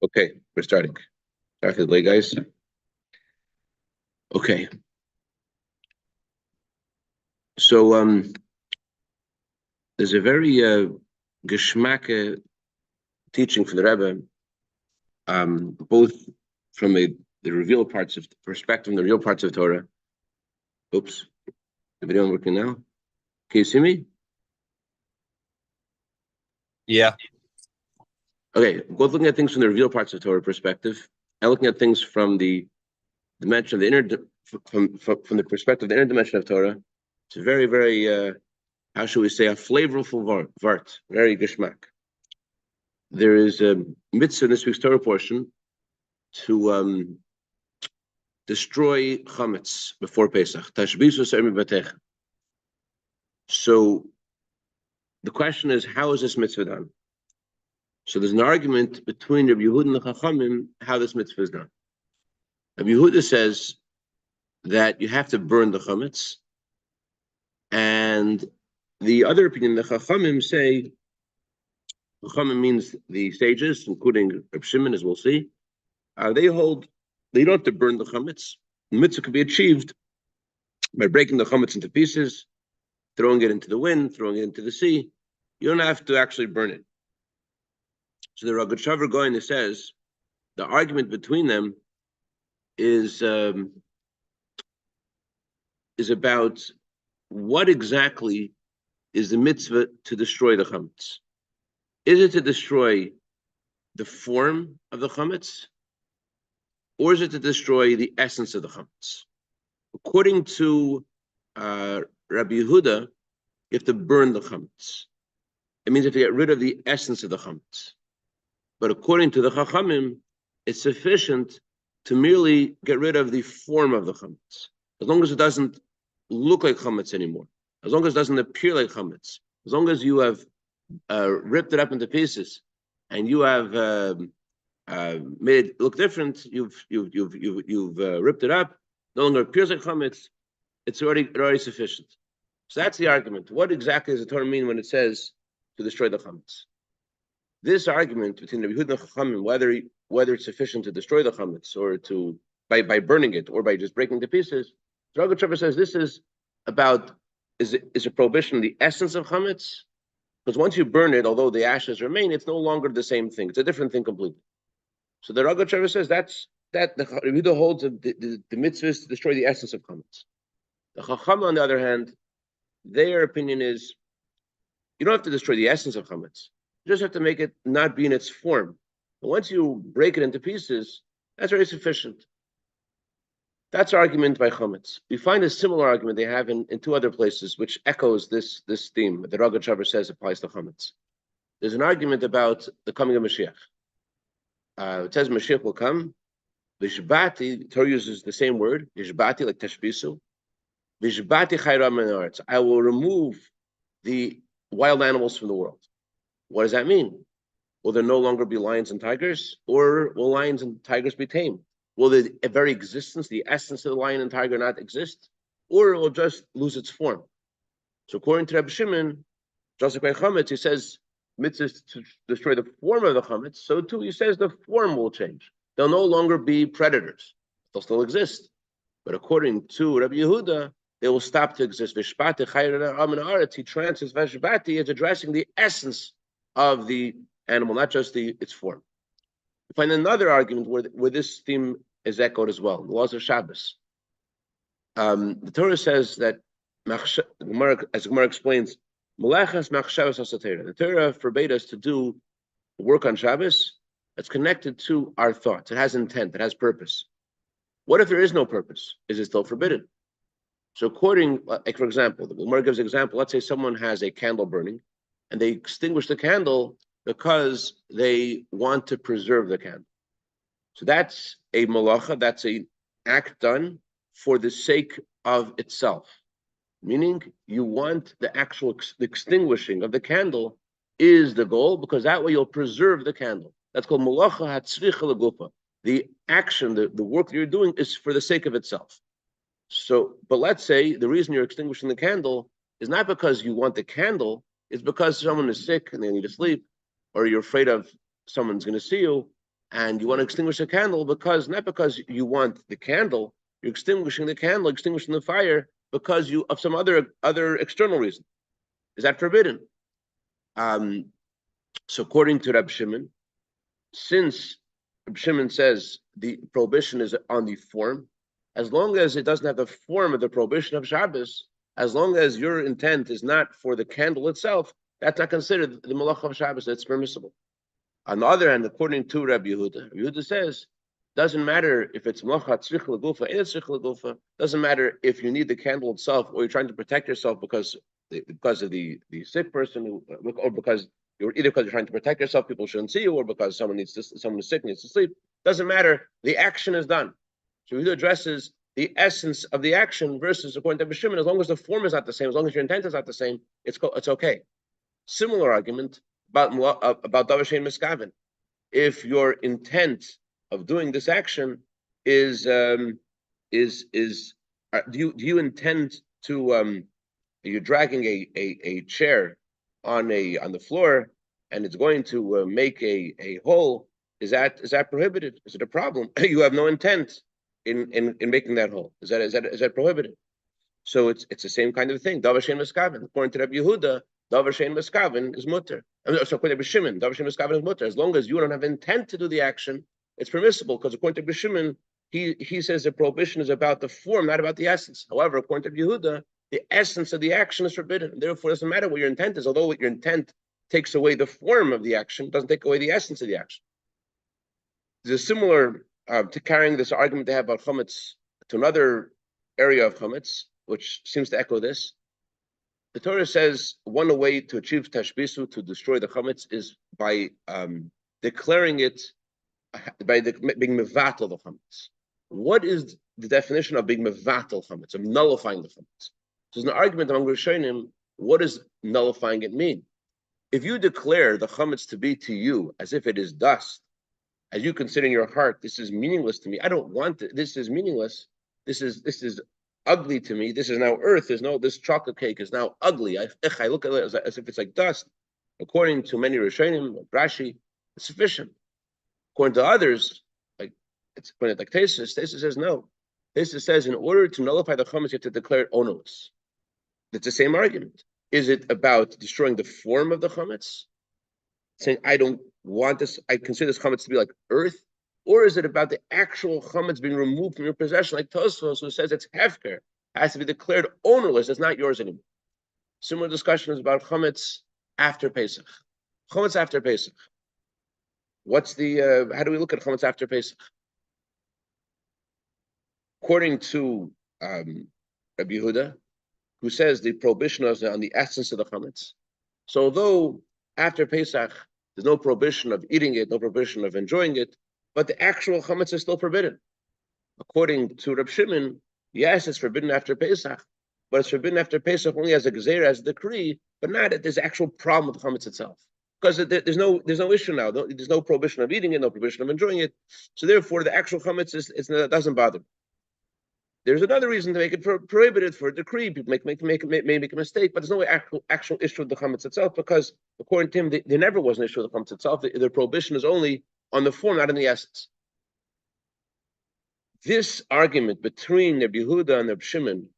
Okay, we're starting. Started late, guys. Okay. So there's a very geschmack teaching from the Rebbe, both from the revealed parts of the perspective and the real parts of Torah. Oops, the video working now. Can you see me? Yeah. Okay, both looking at things from the revealed parts of Torah perspective and looking at things from the dimension of the inner, from the perspective of the inner dimension of Torah. It's a very, very, how should we say, a flavorful vart, very geschmack. There is a mitzvah in this week's Torah portion to destroy chametz before Pesach. So the question is, how is this mitzvah done? So there's an argument between Rabbi Yehuda and the Chachamim how this mitzvah is done. Rabbi Yehuda says that you have to burn the chametz, and the other opinion, the Chachamim say, Chachamim means the sages, including Reb Shimon, as we'll see, they hold they don't have to burn the chametz. The mitzvah can be achieved by breaking the chametz into pieces, throwing it into the wind, throwing it into the sea. You don't have to actually burn it. So the Rogatchover Goyen says the argument between them is about what exactly is the mitzvah to destroy the chametz. Is it to destroy the form of the chametz, or is it to destroy the essence of the chametz? According to Rabbi Yehuda, you have to burn the chametz. It means you have to get rid of the essence of the chametz. But according to the Chachamim, it's sufficient to merely get rid of the form of the chametz, as long as it doesn't look like chametz anymore, as long as it doesn't appear like chametz, as long as you have ripped it up into pieces and you have made it look different. You've ripped it up. No longer appears like chametz. It's already sufficient. So that's the argument. What exactly does the Torah mean when it says to destroy the chametz? This argument between the Yehuda and Chachamim, whether it's sufficient to destroy the chametz or to by burning it or by just breaking the pieces, the Rogatchover says this is about is a prohibition of the essence of chametz, because once you burn it, although the ashes remain, it's no longer the same thing. It's a different thing completely. So the Rogatchover says that the Yehuda holds the mitzvah is to destroy the essence of chametz. The Chacham, on the other hand, their opinion is you don't have to destroy the essence of chametz. You just have to make it not be in its form. But once you break it into pieces, that's already sufficient. That's argument by chametz. We find a similar argument they have in two other places, which echoes this theme that the Rogatchover says applies to chametz. There's an argument about the coming of Mashiach. It says Mashiach will come. Vishbati, the Torah uses the same word, Vishbati, like tashbisu. Vishbati chayra min haaretz. I will remove the wild animals from the world. What does that mean? Will there no longer be lions and tigers? Or will lions and tigers be tamed? Will the very existence, the essence of the lion and tiger not exist? Or it will just lose its form? So according to Rabbi Shimon, just like by chametz, he says, mitzvah to destroy the form of the chametz, so too he says the form will change. They'll no longer be predators. They'll still exist. But according to Rabbi Yehuda, they will stop to exist. Vishbati chayra min haaretz, he translates Vishbati as addressing the essence of the animal, not just its form. We find another argument where this theme is echoed as well, the laws of Shabbos. The Torah says that, as the Gemara explains, the Torah forbade us to do work on Shabbos that's connected to our thoughts. It has intent, it has purpose. What if there is no purpose? Is it still forbidden? So according, like for example, the Gemara gives an example, let's say someone has a candle burning, and they extinguish the candle because they want to preserve the candle. So that's a malacha, that's an act done for the sake of itself. Meaning you want the actual extinguishing of the candle is the goal, because that way you'll preserve the candle. That's called malacha hatzricha legufa. The action, the work that you're doing is for the sake of itself. So, but let's say the reason you're extinguishing the candle is not because you want the candle, it's because someone is sick and they need to sleep, or you're afraid of someone's going to see you, and you want to extinguish the candle not because you want the candle, you're extinguishing the candle, extinguishing the fire because you of some other external reason. Is that forbidden? So according to Rabbi Shimon, since Rabbi Shimon says the prohibition is on the form, as long as it doesn't have the form of the prohibition of Shabbos, as long as your intent is not for the candle itself, that's not considered the malach of Shabbos. It's permissible. On the other hand, according to Rabbi Yehuda says, doesn't matter if it's malacha tzrich legufa, tzrich legufa. Doesn't matter if you need the candle itself or you're trying to protect yourself because of the sick person, or because you're trying to protect yourself, people shouldn't see you, or because someone is sick, needs to sleep. Doesn't matter. The action is done. So Yehuda addresses the essence of the action versus according to Rabbi Shimon, as long as the form is not the same, as long as your intent is not the same, it's okay. Similar argument about davar shein miskaven. If your intent of doing this action is do you intend to you're dragging a chair on the floor and it's going to make a hole? Is that prohibited? Is it a problem? You have no intent in making that hole. Is that prohibited? So it's the same kind of thing. Davar shein miskaven. According to Rabbi Yehuda, davar shein miskaven is mutter. So according to Rabbi Shimon, davar shein miskaven is mutter. As long as you don't have intent to do the action, it's permissible. Because according to Rabbi Shimon, he says the prohibition is about the form, not about the essence. However, according to Rabbi Yehuda, the essence of the action is forbidden. Therefore, it doesn't matter what your intent is. Although what your intent takes away the form of the action, doesn't take away the essence of the action. There's a similar to carrying this argument they have about chametz to another area of chametz, which seems to echo this. The Torah says one way to achieve tashbisu, to destroy the chametz, is by declaring it, by being mevatel the chametz. What is the definition of being mevatel chametz, of nullifying the chametz? There's an argument among Rishonim. What does nullifying it mean? If you declare the chametz to be to you as if it is dust, as you consider in your heart, this is meaningless to me. I don't want it. This is meaningless. This is ugly to me. This is now earth. This chocolate cake is now ugly. I look at it as if it's like dust. According to many Rishonim, Rashi, it's sufficient. According to others, like Tesis says no. Tesis says in order to nullify the chametz, you have to declare it onus. It's the same argument. Is it about destroying the form of the chametz, saying I don't want this, I consider this chametz to be like earth, or is it about the actual chametz being removed from your possession, like Tosfos, who says it's hefker, has to be declared ownerless, it's not yours anymore. Similar discussion is about chametz after Pesach. Chametz after Pesach. What's the how do we look at chametz after Pesach? According to Rabbi Yehuda, who says the prohibition is on the essence of the chametz. So although after Pesach there's no prohibition of eating it, no prohibition of enjoying it, but the actual chametz is still forbidden. According to Reb Shimon, yes, it's forbidden after Pesach, but it's forbidden after Pesach only as a gezeira, as a decree, but not that there's actual problem with the chametz itself. Because there's no issue now. There's no prohibition of eating it, no prohibition of enjoying it. So therefore, the actual chametz doesn't bother. There's another reason to make it prohibited for a decree. People may make a mistake, but there's no actual issue with the chametz itself, because according to him, there never was an issue with the chametz itself. The prohibition is only on the form, not in the essence. This argument between Rabbi Yehuda and Rabbi Shimon,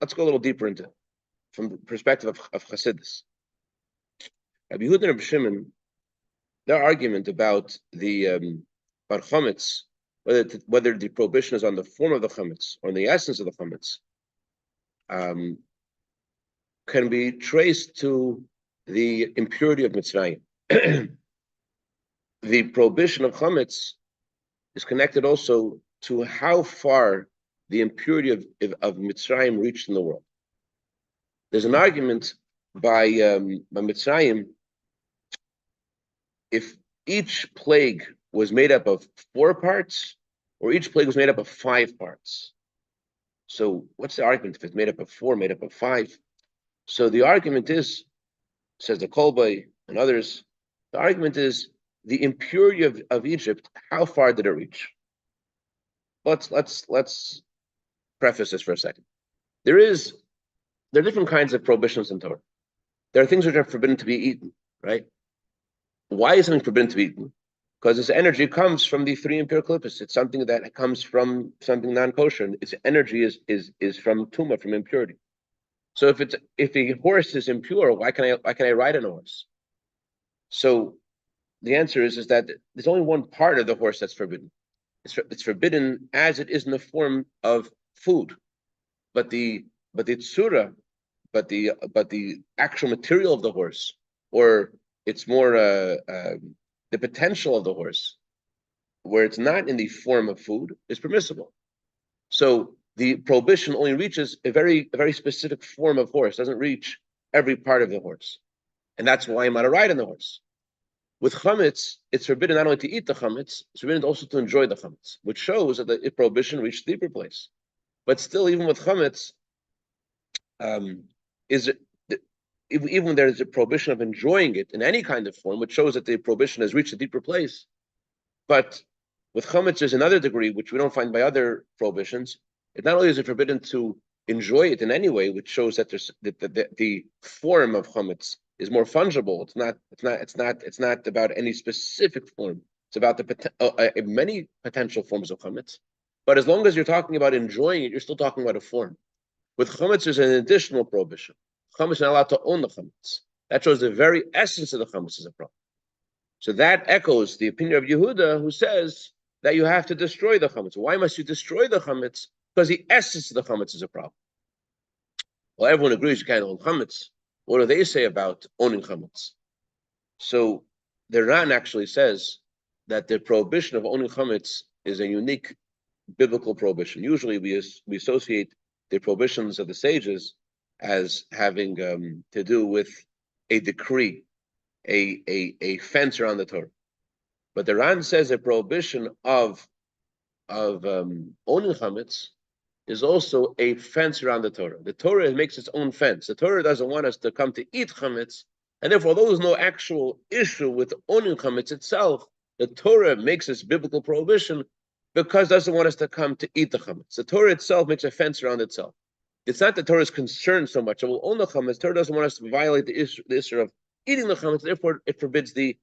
let's go a little deeper into it from the perspective of Chassidus. Rabbi Yehuda and Rabbi Shimon, their argument about the about chametz, whether the prohibition is on the form of the chametz or on the essence of the chametz, can be traced to the impurity of Mitzrayim. The prohibition of chametz is connected also to how far the impurity of Mitzrayim reached in the world. There's an argument by Mitzrayim, if each plague was made up of 4 parts, or each plague was made up of 5 parts. So what's the argument if it's made up of 4, made up of 5? So the argument is, says the Kolbai and others, the argument is the impurity of Egypt, how far did it reach? Let's preface this for a second. There are different kinds of prohibitions in Torah. There are things which are forbidden to be eaten, right? Why is something forbidden to be eaten? Because its energy comes from the three impure clippus. It's something that comes from something non-kosher. And its energy is from tuma, from impurity. So if a horse is impure, why can I ride on a horse? So the answer is that there's only one part of the horse that's forbidden. It's forbidden as it is in the form of food, but the tsura, but the actual material of the horse, or it's more the potential of the horse, where it's not in the form of food, is permissible. So the prohibition only reaches a very specific form of horse, doesn't reach every part of the horse, and that's why I'm not a ride on the horse. With chametz, it's forbidden not only to eat the chametz, it's forbidden also to enjoy the chametz, which shows that the prohibition reached a deeper place. But still, even with chametz, is it, even when there's a prohibition of enjoying it in any kind of form, which shows that the prohibition has reached a deeper place. But with chametz, there's another degree which we don't find by other prohibitions. It not only is it forbidden to enjoy it in any way, which shows that there's the form of chametz is more fungible. It's not about any specific form. It's about the many potential forms of chametz. But as long as you're talking about enjoying it, you're still talking about a form. With chametz, there's an additional prohibition. Chametz is not allowed to own the chametz. That shows the very essence of the chametz is a problem. So that echoes the opinion of Yehuda, who says that you have to destroy the chametz. Why must you destroy the chametz? Because the essence of the chametz is a problem. Well, everyone agrees you can't own chametz. What do they say about owning chametz? So the Ran actually says that the prohibition of owning chametz is a unique biblical prohibition. Usually we associate the prohibitions of the sages as having to do with a decree, a fence around the Torah. But the Ran says a prohibition of owning chametz is also a fence around the Torah. The Torah makes its own fence. The Torah doesn't want us to come to eat chametz, and therefore, although there's no actual issue with owning chametz itself, the Torah makes its biblical prohibition because it doesn't want us to come to eat the chametz. The Torah itself makes a fence around itself. It's not that Torah is concerned so much. It will own the chametz. Torah doesn't want us to violate the issue of eating the chametz. Therefore, it forbids the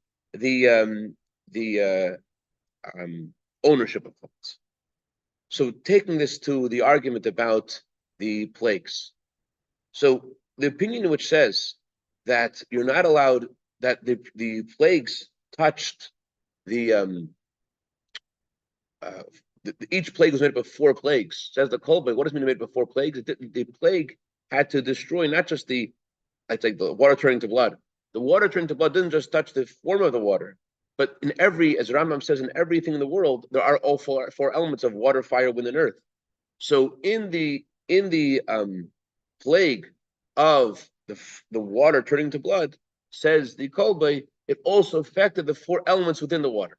ownership of chametz. So taking this to the argument about the plagues. So the opinion which says that you're not allowed, that the plagues touched each plague was made up of 4 plagues. Says the Kolbe, what does it mean made up of 4 plagues? The plague had to destroy not just the water turning to blood. The water turning to blood didn't just touch the form of the water, but in every, as Rambam says, in everything in the world, there are all four elements of water, fire, wind, and earth. So in the plague of the water turning to blood, says the Kolbe, it also affected the 4 elements within the water.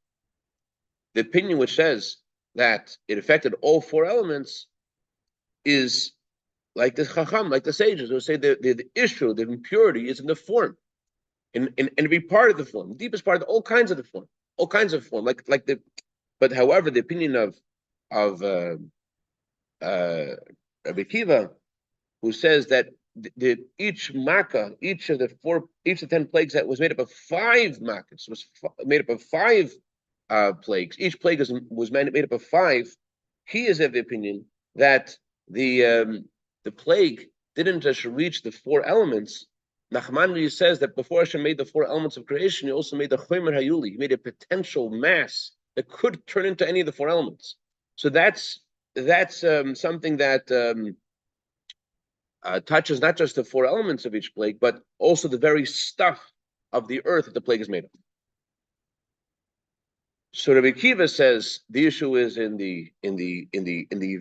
The opinion which says that it affected all 4 elements is like the Chacham, like the sages, who say the issue, the impurity, is in the form. And be part of the form, the deepest part of all kinds of the form, but however, the opinion of Rabbi Kiva, who says that each makkah, each of the 10 plagues that was made up of 5 makkahs, was made up of 5 plagues. Each plague was made up of 5. He is of the opinion that the plague didn't just reach the 4 elements. Nachmanides says that before Hashem made the 4 elements of creation, he also made the Chomer Hayuli. He made a potential mass that could turn into any of the 4 elements. So that's something that touches not just the 4 elements of each plague, but also the very stuff of the earth that the plague is made of. So Rabbi Kiva says the issue is in the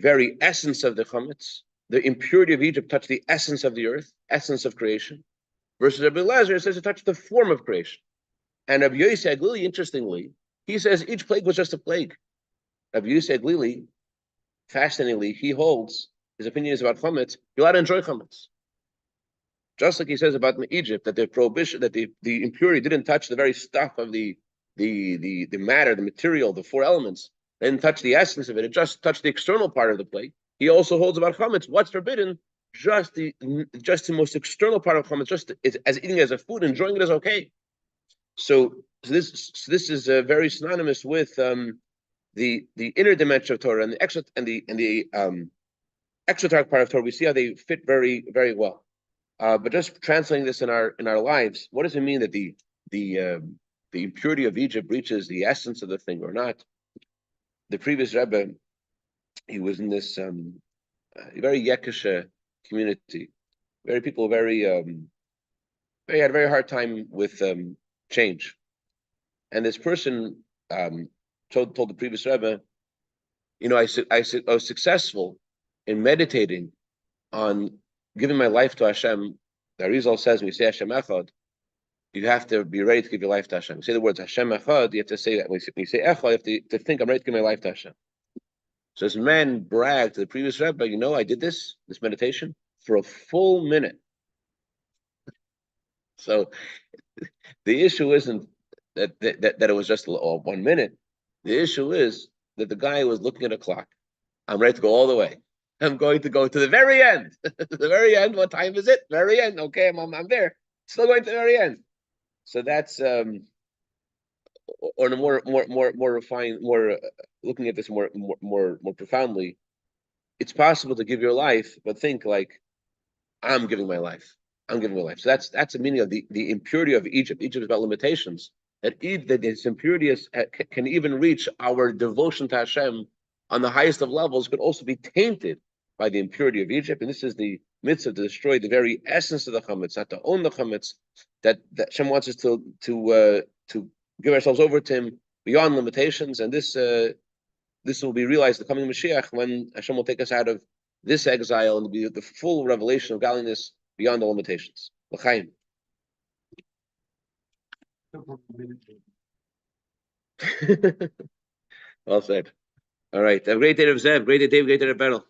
very essence of the chametz. The impurity of Egypt touched the essence of the earth, essence of creation. Versus Rabbi Lazar says it touched the form of creation. And Rabbi Yosef Aglili, interestingly, he says each plague was just a plague. Rabbi Yosef Aglili, fascinatingly, he holds, his opinion is about chametz, you're allowed to enjoy chametz. Just like he says about Egypt, that the prohibition, that the impurity didn't touch the very stuff of the matter, the material, the 4 elements, it didn't touch the essence of it, it just touched the external part of the plague. He also holds about chametz, what's forbidden? Just the most external part of chametz, just as eating as a food, enjoying it is okay. So this is very synonymous with the inner dimension of Torah and the exoteric part of Torah. We see how they fit very, very well. But just translating this in our lives, what does it mean that the the impurity of Egypt reaches the essence of the thing or not? The previous Rebbe, he was in this very Yekisha community, very had a very hard time with change. And this person told the previous Rebbe, I was successful in meditating on giving my life to Hashem. The Arizal says, when you say Hashem Echad, you have to be ready to give your life to Hashem. You say the words Hashem Echad, you have to say that. When you say Echad, you have to think, I'm ready to give my life to Hashem. So this man bragged to the previous Rebbe, I did this meditation for a full minute. So the issue isn't that it was just 1 minute. The issue is that the guy was looking at a clock. I'm ready to go all the way. I'm going to go to the very end. The very end. What time is it? Very end. Okay, I'm there. Still going to the very end. So that's or in a more refined, looking at this more profoundly. It's possible to give your life, but think like, I'm giving my life. I'm giving my life. So that's the meaning of the impurity of Egypt. Egypt is about limitations. That its impurity can even reach our devotion to Hashem on the highest of levels, could also be tainted by the impurity of Egypt. And this is the mitzvah to destroy the very essence of the chametz, not to own the chametz. That Hashem wants us to give ourselves over to Him beyond limitations. And this will be realized the coming Mashiach, when Hashem will take us out of this exile and be the full revelation of godliness beyond the limitations. L'chaim. Well said. All right. Have a great day of Zev. Great day, Dave. Great day of Beryl.